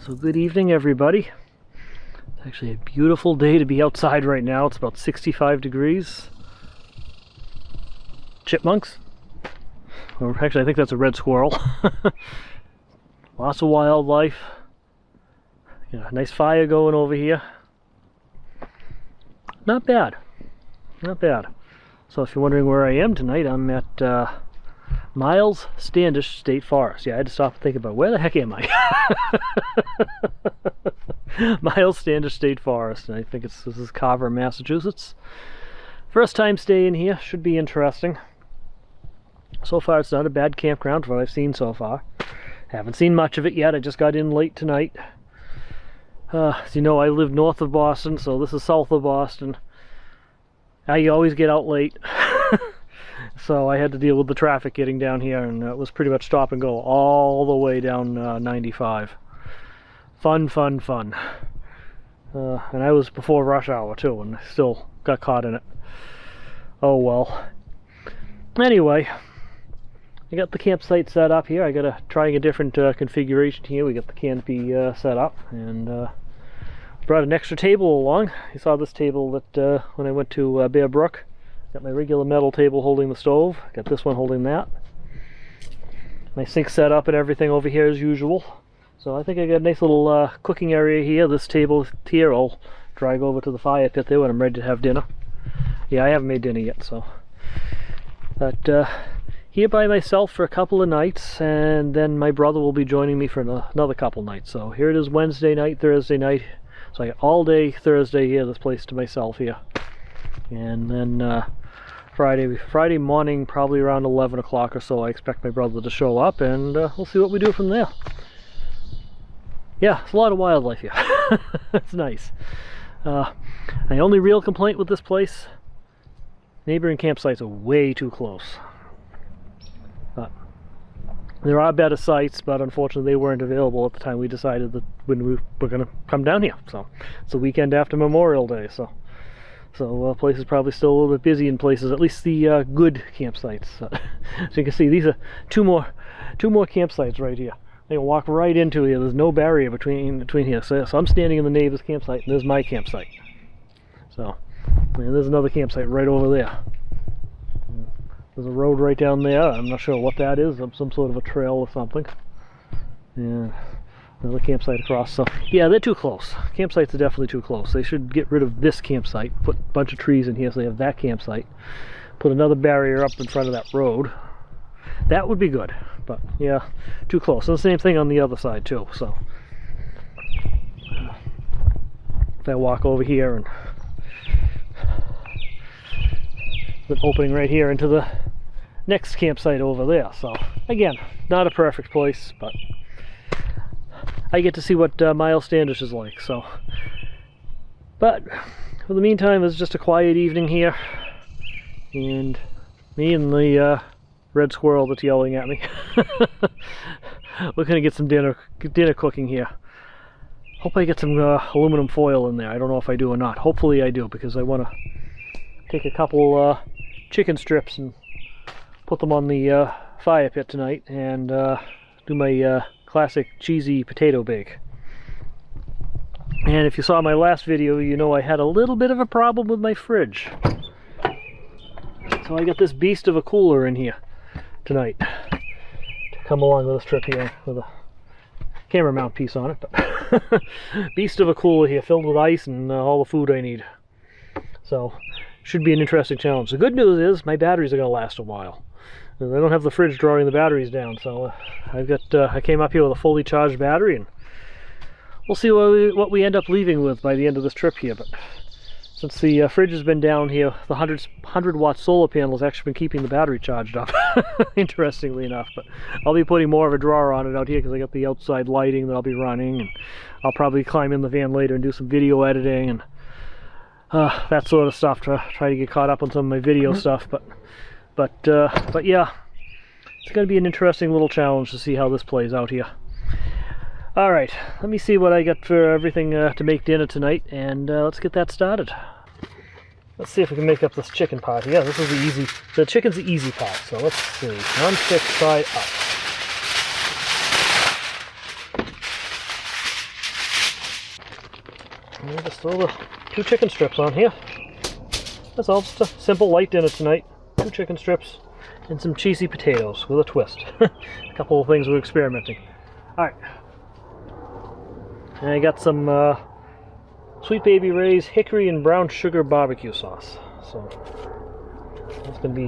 So good evening, everybody. It's actually a beautiful day to be outside right now. It's about 65 degrees. Chipmunks? Or actually, I think that's a red squirrel. Lots of wildlife. Yeah, nice fire going over here. Not bad. Not bad. So if you're wondering where I am tonight, I'm at Myles Standish State Forest. Yeah, I had to stop and think about where the heck am I? Myles Standish State Forest, and I think this is Carver, Massachusetts. First time staying here, should be interesting. So far it's not a bad campground for what I've seen so far. Haven't seen much of it yet, I just got in late tonight. As you know, I live north of Boston, so this is south of Boston. I always get out late. So I had to deal with the traffic getting down here, and it was pretty much stop and go all the way down 95. Fun, fun, fun. And I was before rush hour too, and I still got caught in it. Oh well. Anyway, I got the campsite set up here. I got trying a different configuration here. We got the canopy set up, and brought an extra table along. You saw this table that when I went to Bear Brook. Got my regular metal table holding the stove. Got this one holding that. My sink set up and everything over here as usual. So I think I got a nice little cooking area here. This table here I'll drag over to the fire pit there when I'm ready to have dinner. Yeah, I haven't made dinner yet, so. But here by myself for a couple of nights, and then my brother will be joining me for another couple nights. So here it is, Wednesday night, Thursday night. So I got all day Thursday here, this place to myself here. And then Friday morning, probably around 11 o'clock or so, I expect my brother to show up, and we'll see what we do from there. Yeah, it's a lot of wildlife here. It's nice. My only real complaint with this place, neighboring campsites are way too close. But there are better sites, but unfortunately they weren't available at the time we decided that when we were going to come down here. So it's the weekend after Memorial Day, so place is probably still a little bit busy in places, at least the good campsites. So you can see these are two more campsites right here. I can walk right into here. There's no barrier between here. So I'm standing in the neighbor's campsite, and there's my campsite. So, and there's another campsite right over there. There's a road right down there. I'm not sure what that is. Some sort of a trail or something. And another campsite across. So yeah, they're too close. Campsites are definitely too close. They should get rid of this campsite, put a bunch of trees in here so they have that campsite, put another barrier up in front of that road. That would be good. But yeah, too close. And the same thing on the other side too. So if I walk over here, and the opening right here into the next campsite over there. So again, not a perfect place, but I get to see what Myles Standish is like. So, but for the meantime, it's just a quiet evening here, and me and the red squirrel that's yelling at me. We're gonna get some dinner cooking here. Hope I get some aluminum foil in there. I don't know if I do or not. Hopefully I do, because I want to take a couple chicken strips and put them on the fire pit tonight, and do my classic cheesy potato bake. And if you saw my last video, you know I had a little bit of a problem with my fridge. So I got this beast of a cooler in here tonight to come along with this trip here, with a camera mount piece on it. But beast of a cooler here filled with ice and all the food I need. So should be an interesting challenge. The good news is my batteries are going to last a while. I don't have the fridge drawing the batteries down, so I've got. I came up here with a fully charged battery, and we'll see what we end up leaving with by the end of this trip here. But since the fridge has been down here, the 100-watt solar panel has actually been keeping the battery charged up. Interestingly enough, but I'll be putting more of a drawer on it out here because I got the outside lighting that I'll be running, and I'll probably climb in the van later and do some video editing and that sort of stuff to try to get caught up on some of my video stuff. But yeah, it's going to be an interesting little challenge to see how this plays out here. Alright, let me see what I got for everything to make dinner tonight, and let's get that started. Let's see if we can make up this chicken pot. Yeah, this is the chicken's the easy part, so let's see. Non-stick side up. And just throw the 2 chicken strips on here. That's all, just a simple light dinner tonight. 2 chicken strips and some cheesy potatoes with a twist. A couple of things we're experimenting. Alright. And I got some Sweet Baby Ray's hickory and brown sugar barbecue sauce. So that's going to be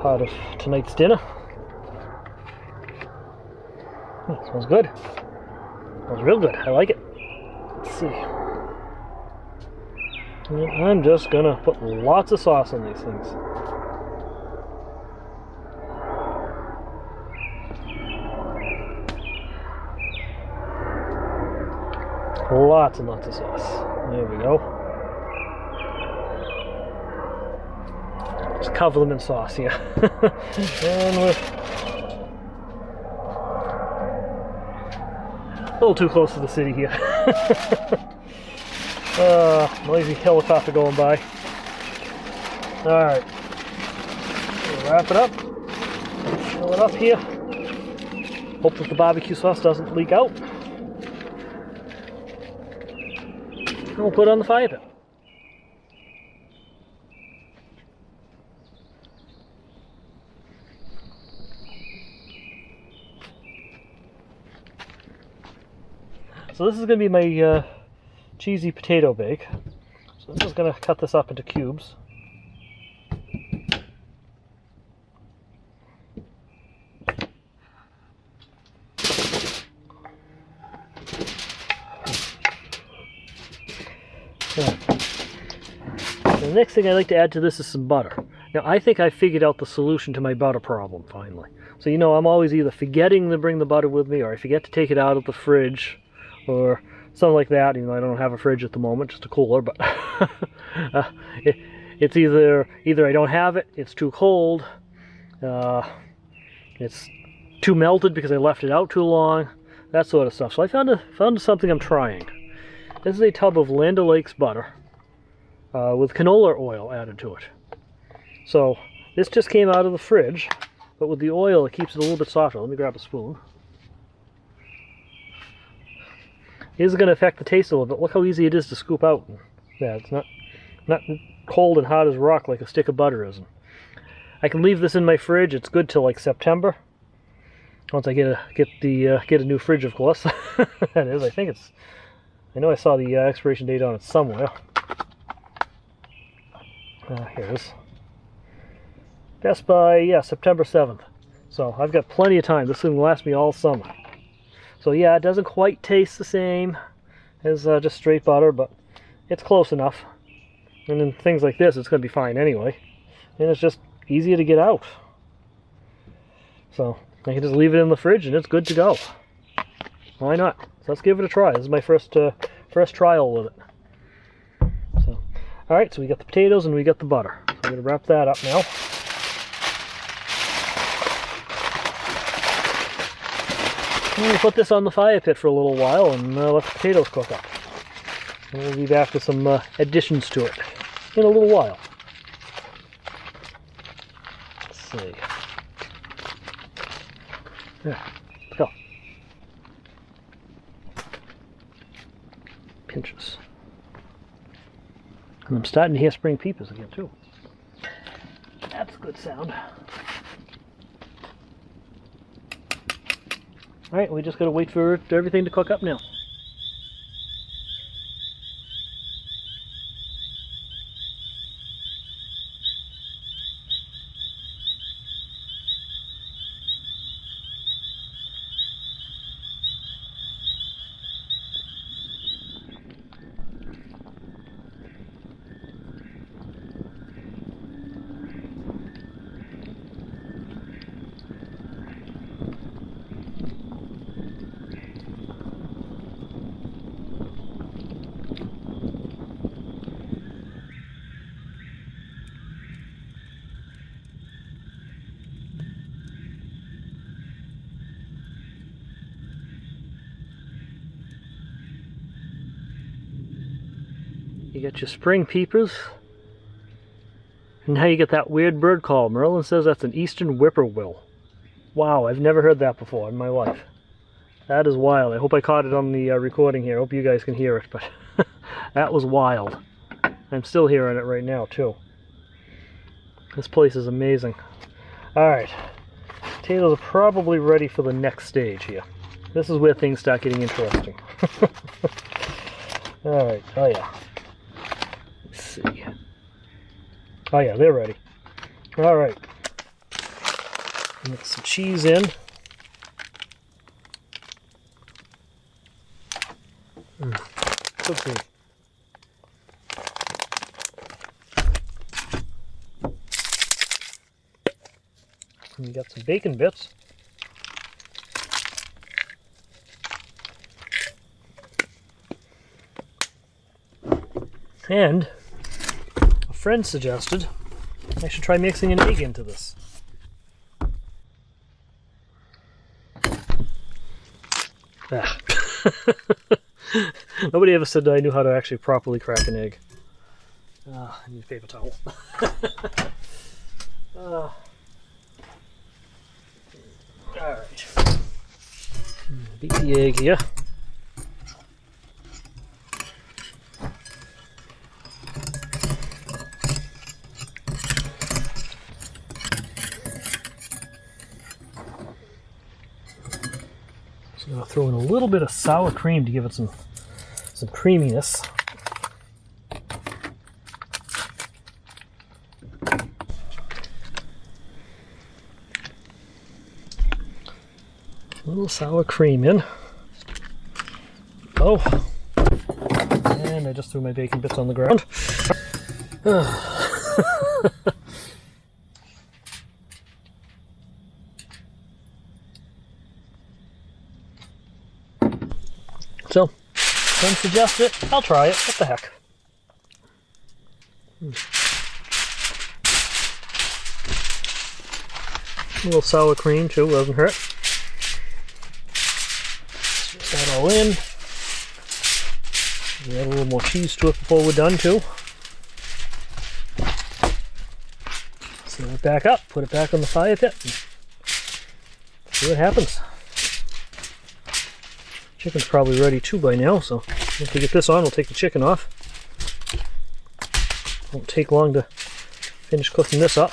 part of tonight's dinner. Smells good. Smells real good. I like it. Let's see. And I'm just going to put lots of sauce on these things. Lots and lots of sauce. There we go. Just cover them in sauce here. And we're a little too close to the city here. Noisy helicopter going by. Alright. We'll wrap it up. Fill it up here. Hope that the barbecue sauce doesn't leak out. And we'll put it on the fire pit. So this is going to be my cheesy potato bake. So I'm just going to cut this up into cubes. The next thing I like to add to this is some butter. Now I think I figured out the solution to my butter problem finally. So you know, I'm always either forgetting to bring the butter with me, or I forget to take it out of the fridge, or something like that. You know, I don't have a fridge at the moment, just a cooler, but it's either I don't have it, it's too cold, it's too melted because I left it out too long, that sort of stuff. So I found something I'm trying. This is a tub of Land O'Lakes butter with canola oil added to it. So this just came out of the fridge, but with the oil it keeps it a little bit softer. Let me grab a spoon. This is going to affect the taste a little bit. Look how easy it is to scoop out. Yeah, it's not cold and hot as rock like a stick of butter is. I can leave this in my fridge. It's good till like September. Once I get a new fridge, of course. That is. I know I saw the expiration date on it somewhere. Here it is. Best by, yeah, September 7th. So I've got plenty of time. This thing will last me all summer. So yeah, it doesn't quite taste the same as just straight butter, but it's close enough. And in things like this, it's going to be fine anyway. And it's just easier to get out. So I can just leave it in the fridge and it's good to go. Why not? So let's give it a try. This is my first trial with it. So, all right, so we got the potatoes and we got the butter. So I'm going to wrap that up now. And we'll put this on the fire pit for a little while and let the potatoes cook up. And we'll be back with some additions to it in a little while. Let's see. There, let's go. Pinches. And I'm starting to hear spring peepers again too. That's a good sound. Alright, we just gotta wait for everything to cook up now. You got your spring peepers. And now you get that weird bird call. Merlin says that's an eastern whippoorwill. Wow, I've never heard that before in my life. That is wild. I hope I caught it on the recording here. I hope you guys can hear it, but that was wild. I'm still hearing it right now, too. This place is amazing. Alright. Potatoes are probably ready for the next stage here. This is where things start getting interesting. Alright. Oh, yeah. Let's see. Oh, yeah, they're ready. Alright. Mix some cheese in. Oopsie. And you got some bacon bits. And a friend suggested I should try mixing an egg into this. Ah. Nobody ever said that I knew how to actually properly crack an egg. I need a paper towel. Alright. Beat the egg here. So I'm going to throw in a little bit of sour cream to give it some creaminess. A little sour cream in. Oh, and I just threw my bacon bits on the ground. So, friend suggests it, I'll try it. What the heck? A little sour cream too, doesn't hurt. Just that all in. We add a little more cheese to it before we're done too. Seal it back up, put it back on the fire pit, and see what happens. Chicken's probably ready too by now, so once we get this on, we'll take the chicken off. Won't take long to finish cooking this up.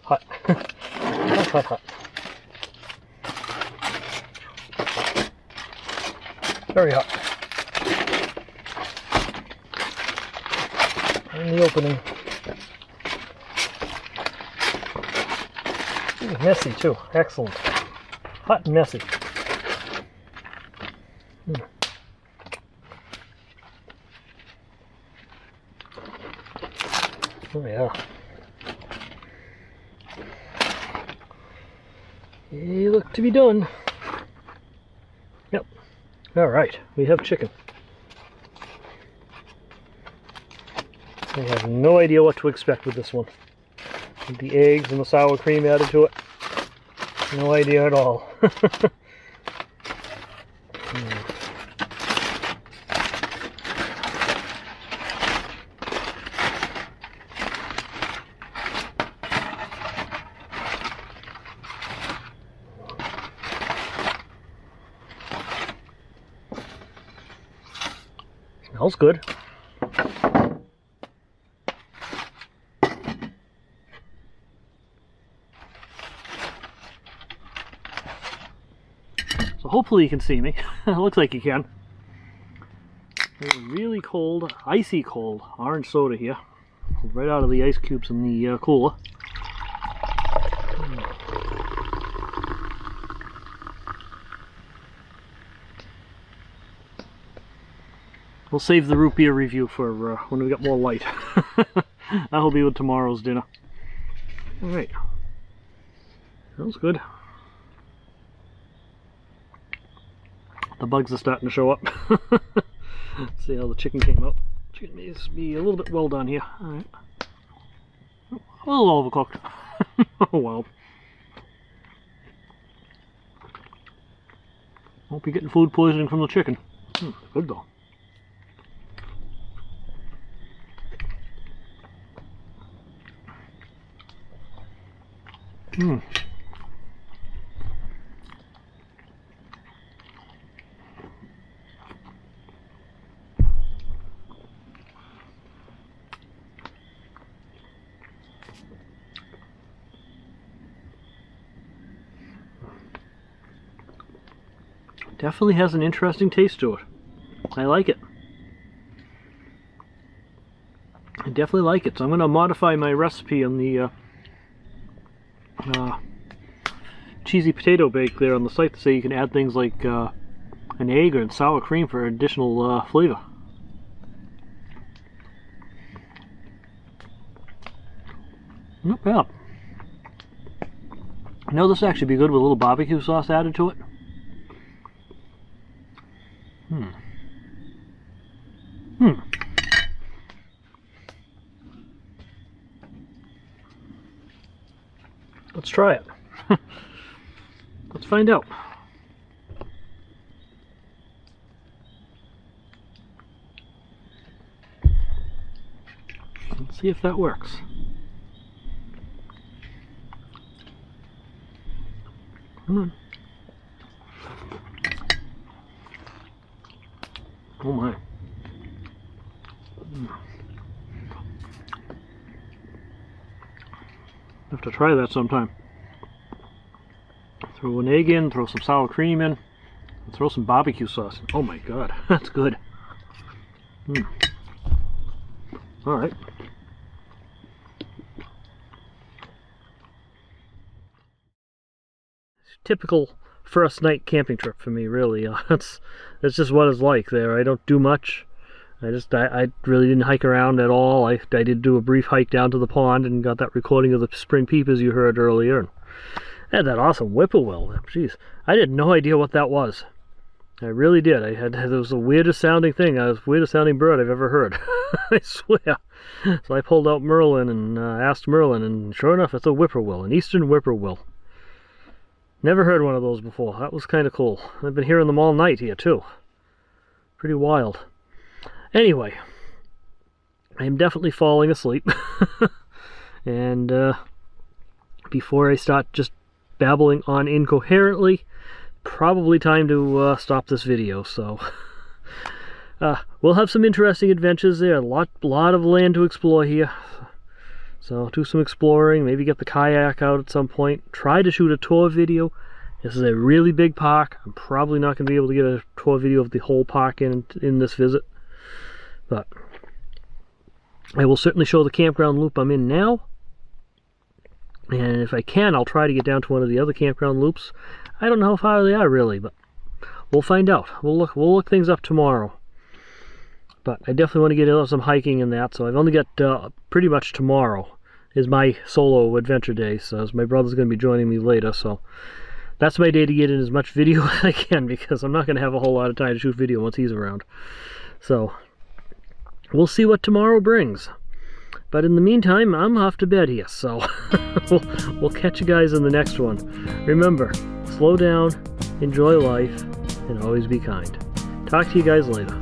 Hot. Hot, hot, hot. Very hot. In the opening. Ooh, messy too. Excellent. Hot and messy. Oh yeah. They look to be done. Yep. Alright, we have chicken. I have no idea what to expect with this one. With the eggs and the sour cream added to it. No idea at all. Smells good. So hopefully you can see me. It looks like you can. There's a really cold, icy cold orange soda here. Right out of the ice cubes in the cooler. We'll save the root beer review for when we got more light. That'll be with tomorrow's dinner. Alright. That was good. The bugs are starting to show up. Let's see how the chicken came out. Chicken may be a little bit well done here. Alright. A little overcooked. Oh well. Won't be getting food poisoning from the chicken. Good though. Definitely has an interesting taste to it. I like it. I definitely like it. So I'm going to modify my recipe on the cheesy potato bake there on the site to say you can add things like an egg or sour cream for additional flavor. Not bad. I know this would actually be good with a little barbecue sauce added to it. Let's try it. Let's find out. Let's see if that works. Oh my. Have to try that sometime. Throw an egg in, throw some sour cream in, and throw some barbecue sauce in. Oh my god, that's good. Alright. Typical first night camping trip for me, really. That's just what it's like there. I don't do much. I really didn't hike around at all. I did do a brief hike down to the pond and got that recording of the spring peepers you heard earlier. And I had that awesome whippoorwill. Jeez, I had no idea what that was. I really did. It was the weirdest sounding thing. It was the weirdest sounding bird I've ever heard. I swear. So I pulled out Merlin and asked Merlin, and sure enough, it's a whippoorwill, an eastern whippoorwill. Never heard one of those before. That was kind of cool. I've been hearing them all night here too. Pretty wild. Anyway, I am definitely falling asleep. And before I start just babbling on incoherently, probably time to stop this video. So we'll have some interesting adventures there. A lot of land to explore here. So do some exploring, maybe get the kayak out at some point. Try to shoot a tour video. This is a really big park. I'm probably not going to be able to get a tour video of the whole park in this visit. But I will certainly show the campground loop I'm in now. And if I can, I'll try to get down to one of the other campground loops. I don't know how far they are really, but we'll find out. We'll look things up tomorrow. But I definitely want to get into some hiking and that, so I've only got pretty much tomorrow is my solo adventure day, so my brother's going to be joining me later, so that's my day to get in as much video as I can, because I'm not going to have a whole lot of time to shoot video once he's around. So we'll see what tomorrow brings. But in the meantime, I'm off to bed here, so we'll catch you guys in the next one. Remember, slow down, enjoy life, and always be kind. Talk to you guys later.